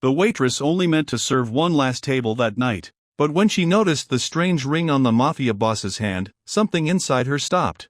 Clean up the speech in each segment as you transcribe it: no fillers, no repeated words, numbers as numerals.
The waitress only meant to serve one last table that night, but when she noticed the strange ring on the Mafia boss's hand, something inside her stopped.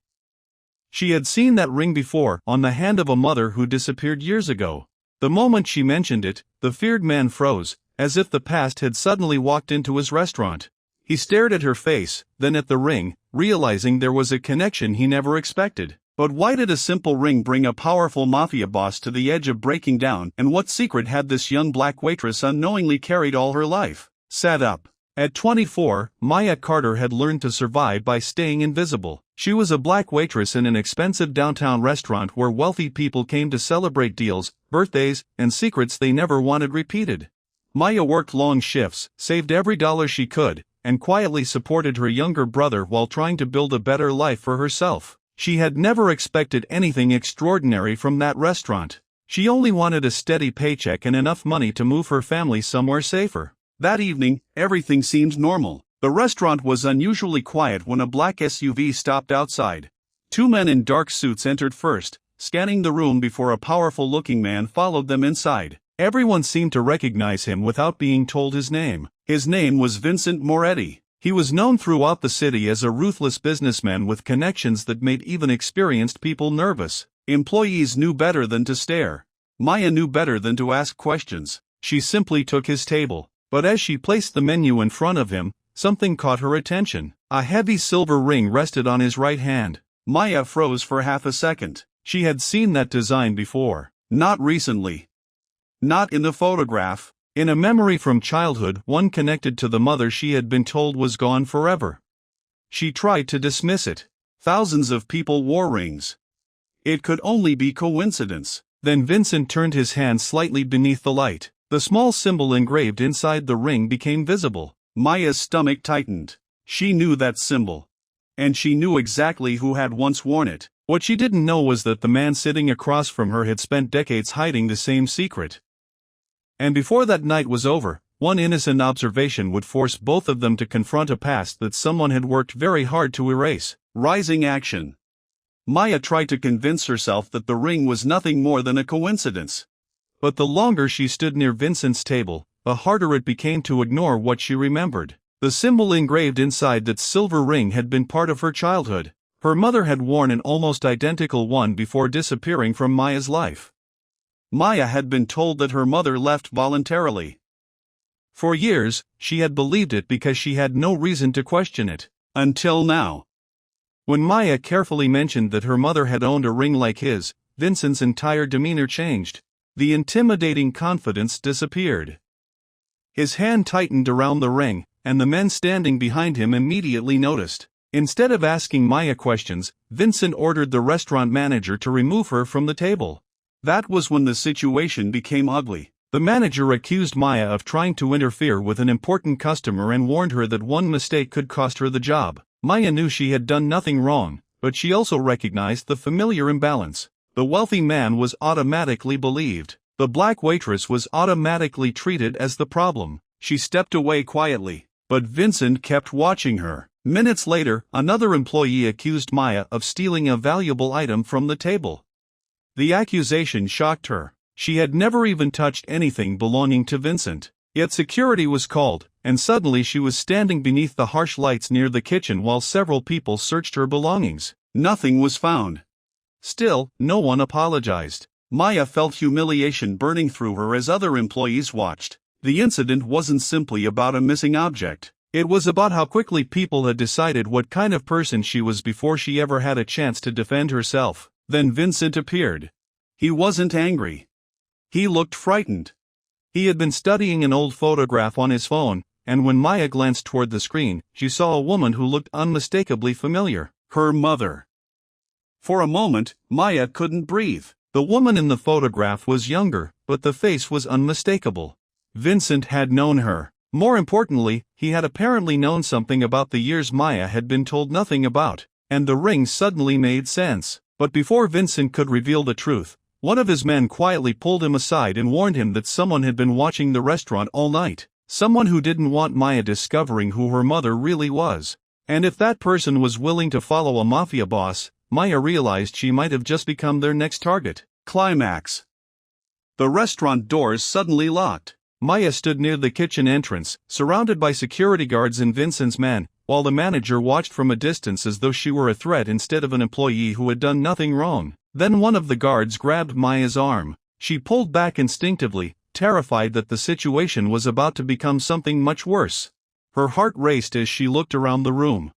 She had seen that ring before, on the hand of a mother who disappeared years ago. The moment she mentioned it, the feared man froze, as if the past had suddenly walked into his restaurant. He stared at her face, then at the ring, realizing there was a connection he never expected. But why did a simple ring bring a powerful Mafia boss to the edge of breaking down, and what secret had this young black waitress unknowingly carried all her life? Sat up. At 24, Maya Carter had learned to survive by staying invisible. She was a black waitress in an expensive downtown restaurant where wealthy people came to celebrate deals, birthdays, and secrets they never wanted repeated. Maya worked long shifts, saved every dollar she could, and quietly supported her younger brother while trying to build a better life for herself. She had never expected anything extraordinary from that restaurant. She only wanted a steady paycheck and enough money to move her family somewhere safer. That evening, everything seemed normal. The restaurant was unusually quiet when a black SUV stopped outside. Two men in dark suits entered first, scanning the room before a powerful-looking man followed them inside. Everyone seemed to recognize him without being told his name. His name was Vincent Moretti. He was known throughout the city as a ruthless businessman with connections that made even experienced people nervous. Employees knew better than to stare. Maya knew better than to ask questions. She simply took his table. But as she placed the menu in front of him, something caught her attention. A heavy silver ring rested on his right hand. Maya froze for half a second. She had seen that design before. Not recently. Not in the photograph. In a memory from childhood, one connected to the mother she had been told was gone forever. She tried to dismiss it. Thousands of people wore rings. It could only be coincidence. Then Vincent turned his hand slightly beneath the light. The small symbol engraved inside the ring became visible. Maya's stomach tightened. She knew that symbol. And she knew exactly who had once worn it. What she didn't know was that the man sitting across from her had spent decades hiding the same secret. And before that night was over, one innocent observation would force both of them to confront a past that someone had worked very hard to erase. Rising action. Maya tried to convince herself that the ring was nothing more than a coincidence. But the longer she stood near Vincent's table, the harder it became to ignore what she remembered. The symbol engraved inside that silver ring had been part of her childhood. Her mother had worn an almost identical one before disappearing from Maya's life. Maya had been told that her mother left voluntarily. For years, she had believed it because she had no reason to question it. Until now. When Maya carefully mentioned that her mother had owned a ring like his, Vincent's entire demeanor changed. The intimidating confidence disappeared. His hand tightened around the ring, and the men standing behind him immediately noticed. Instead of asking Maya questions, Vincent ordered the restaurant manager to remove her from the table. That was when the situation became ugly. The manager accused Maya of trying to interfere with an important customer and warned her that one mistake could cost her the job. Maya knew she had done nothing wrong, but she also recognized the familiar imbalance. The wealthy man was automatically believed. The black waitress was automatically treated as the problem. She stepped away quietly, but Vincent kept watching her. Minutes later, another employee accused Maya of stealing a valuable item from the table. The accusation shocked her. She had never even touched anything belonging to Vincent. Yet security was called, and suddenly she was standing beneath the harsh lights near the kitchen while several people searched her belongings. Nothing was found. Still, no one apologized. Maya felt humiliation burning through her as other employees watched. The incident wasn't simply about a missing object. It was about how quickly people had decided what kind of person she was before she ever had a chance to defend herself. Then Vincent appeared. He wasn't angry. He looked frightened. He had been studying an old photograph on his phone, and when Maya glanced toward the screen, she saw a woman who looked unmistakably familiar. Her mother. For a moment, Maya couldn't breathe. The woman in the photograph was younger, but the face was unmistakable. Vincent had known her. More importantly, he had apparently known something about the years Maya had been told nothing about, and the ring suddenly made sense. But before Vincent could reveal the truth, one of his men quietly pulled him aside and warned him that someone had been watching the restaurant all night. Someone who didn't want Maya discovering who her mother really was. And if that person was willing to follow a mafia boss, Maya realized she might have just become their next target. Climax. The restaurant doors suddenly locked. Maya stood near the kitchen entrance, surrounded by security guards and Vincent's men, while the manager watched from a distance as though she were a threat instead of an employee who had done nothing wrong. Then one of the guards grabbed Maya's arm. She pulled back instinctively, terrified that the situation was about to become something much worse. Her heart raced as she looked around the room.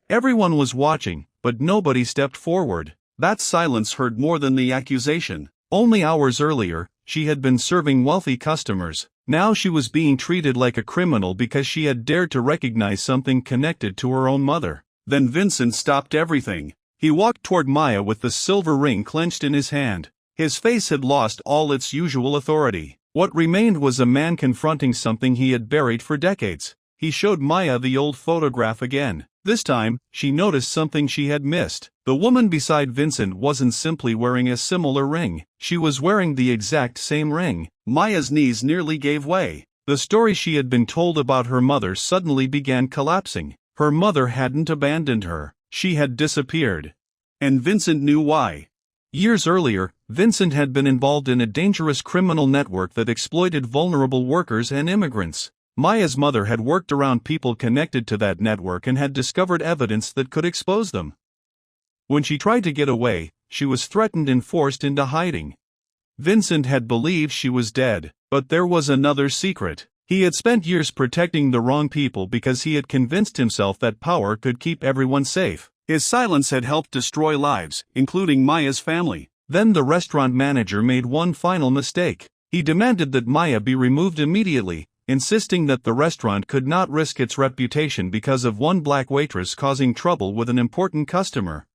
Everyone was watching, but nobody stepped forward. That silence hurt more than the accusation. Only hours earlier, she had been serving wealthy customers. Now she was being treated like a criminal because she had dared to recognize something connected to her own mother. Then Vincent stopped everything. He walked toward Maya with the silver ring clenched in his hand. His face had lost all its usual authority. What remained was a man confronting something he had buried for decades. He showed Maya the old photograph again. This time, she noticed something she had missed. The woman beside Vincent wasn't simply wearing a similar ring. She was wearing the exact same ring. Maya's knees nearly gave way. The story she had been told about her mother suddenly began collapsing. Her mother hadn't abandoned her. She had disappeared. And Vincent knew why. Years earlier, Vincent had been involved in a dangerous criminal network that exploited vulnerable workers and immigrants. Maya's mother had worked around people connected to that network and had discovered evidence that could expose them. When she tried to get away, she was threatened and forced into hiding. Vincent had believed she was dead, but there was another secret. He had spent years protecting the wrong people because he had convinced himself that power could keep everyone safe. His silence had helped destroy lives, including Maya's family. Then the restaurant manager made one final mistake. He demanded that Maya be removed immediately, insisting that the restaurant could not risk its reputation because of one black waitress causing trouble with an important customer.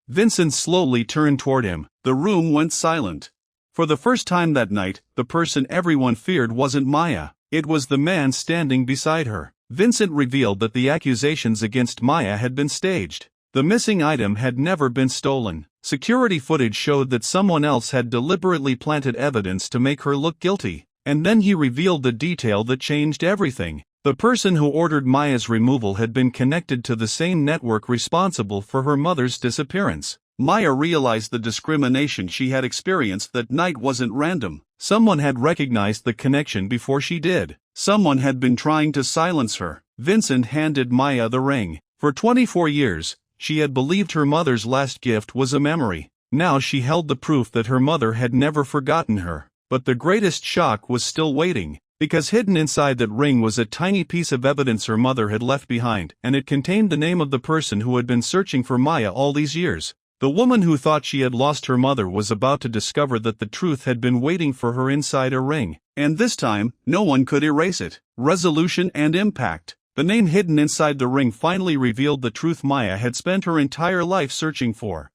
Vincent slowly turned toward him. The room went silent. For the first time that night, the person everyone feared wasn't Maya. It was the man standing beside her. Vincent revealed that the accusations against Maya had been staged. The missing item had never been stolen. Security footage showed that someone else had deliberately planted evidence to make her look guilty. And then he revealed the detail that changed everything. The person who ordered Maya's removal had been connected to the same network responsible for her mother's disappearance. Maya realized the discrimination she had experienced that night wasn't random. Someone had recognized the connection before she did. Someone had been trying to silence her. Vincent handed Maya the ring. For 24 years, she had believed her mother's last gift was a memory. Now she held the proof that her mother had never forgotten her. But the greatest shock was still waiting, because hidden inside that ring was a tiny piece of evidence her mother had left behind, and it contained the name of the person who had been searching for Maya all these years. The woman who thought she had lost her mother was about to discover that the truth had been waiting for her inside a ring, and this time, no one could erase it. Resolution and impact. The name hidden inside the ring finally revealed the truth Maya had spent her entire life searching for.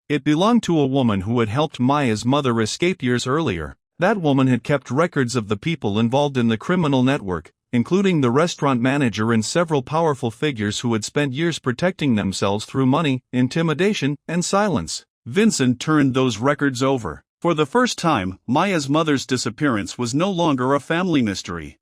It belonged to a woman who had helped Maya's mother escape years earlier. That woman had kept records of the people involved in the criminal network, including the restaurant manager and several powerful figures who had spent years protecting themselves through money, intimidation, and silence. Vincent turned those records over. For the first time, Maya's mother's disappearance was no longer a family mystery.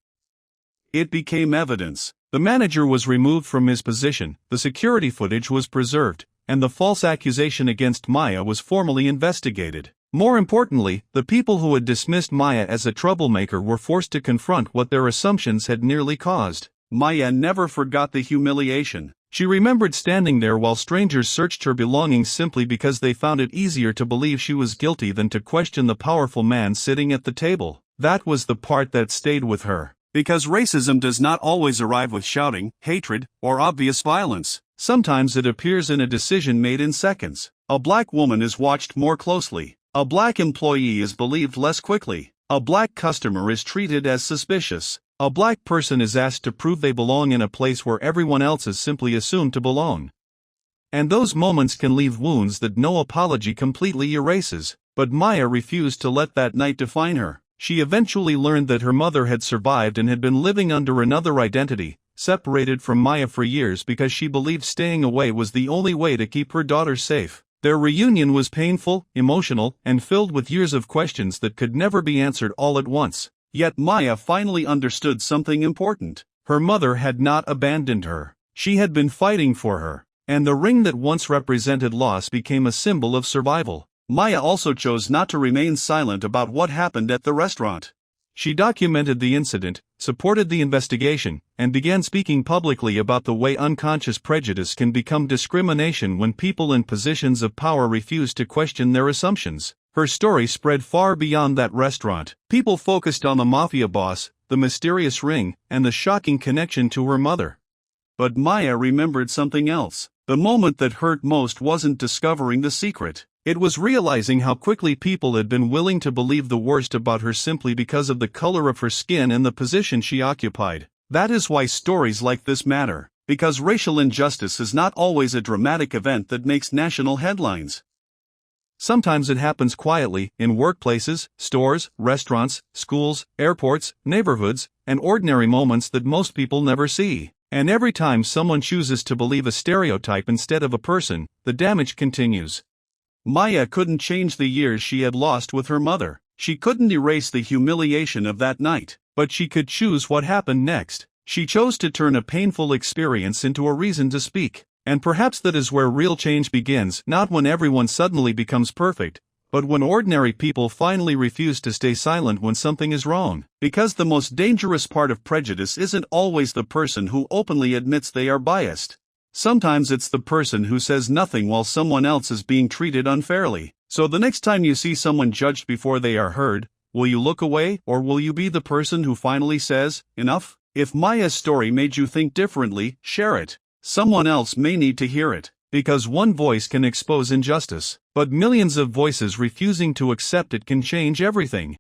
It became evidence. The manager was removed from his position, the security footage was preserved, and the false accusation against Maya was formally investigated. More importantly, the people who had dismissed Maya as a troublemaker were forced to confront what their assumptions had nearly caused. Maya never forgot the humiliation. She remembered standing there while strangers searched her belongings simply because they found it easier to believe she was guilty than to question the powerful man sitting at the table. That was the part that stayed with her. Because racism does not always arrive with shouting, hatred, or obvious violence. Sometimes it appears in a decision made in seconds. A black woman is watched more closely. A black employee is believed less quickly. A black customer is treated as suspicious. A black person is asked to prove they belong in a place where everyone else is simply assumed to belong. And those moments can leave wounds that no apology completely erases. But Maya refused to let that night define her. She eventually learned that her mother had survived and had been living under another identity, separated from Maya for years because she believed staying away was the only way to keep her daughter safe. Their reunion was painful, emotional, and filled with years of questions that could never be answered all at once. Yet Maya finally understood something important. Her mother had not abandoned her. She had been fighting for her. And the ring that once represented loss became a symbol of survival. Maya also chose not to remain silent about what happened at the restaurant. She documented the incident, supported the investigation, and began speaking publicly about the way unconscious prejudice can become discrimination when people in positions of power refuse to question their assumptions. Her story spread far beyond that restaurant. People focused on the mafia boss, the mysterious ring, and the shocking connection to her mother. But Maya remembered something else. The moment that hurt most wasn't discovering the secret. It was realizing how quickly people had been willing to believe the worst about her simply because of the color of her skin and the position she occupied. That is why stories like this matter, because racial injustice is not always a dramatic event that makes national headlines. Sometimes it happens quietly, in workplaces, stores, restaurants, schools, airports, neighborhoods, and ordinary moments that most people never see. And every time someone chooses to believe a stereotype instead of a person, the damage continues. Maya couldn't change the years she had lost with her mother. She couldn't erase the humiliation of that night, but she could choose what happened next. She chose to turn a painful experience into a reason to speak. And perhaps that is where real change begins, not when everyone suddenly becomes perfect, but when ordinary people finally refuse to stay silent when something is wrong. Because the most dangerous part of prejudice isn't always the person who openly admits they are biased. Sometimes it's the person who says nothing while someone else is being treated unfairly. So the next time you see someone judged before they are heard, will you look away, or will you be the person who finally says, enough? If Maya's story made you think differently, share it. Someone else may need to hear it. Because one voice can expose injustice, but millions of voices refusing to accept it can change everything.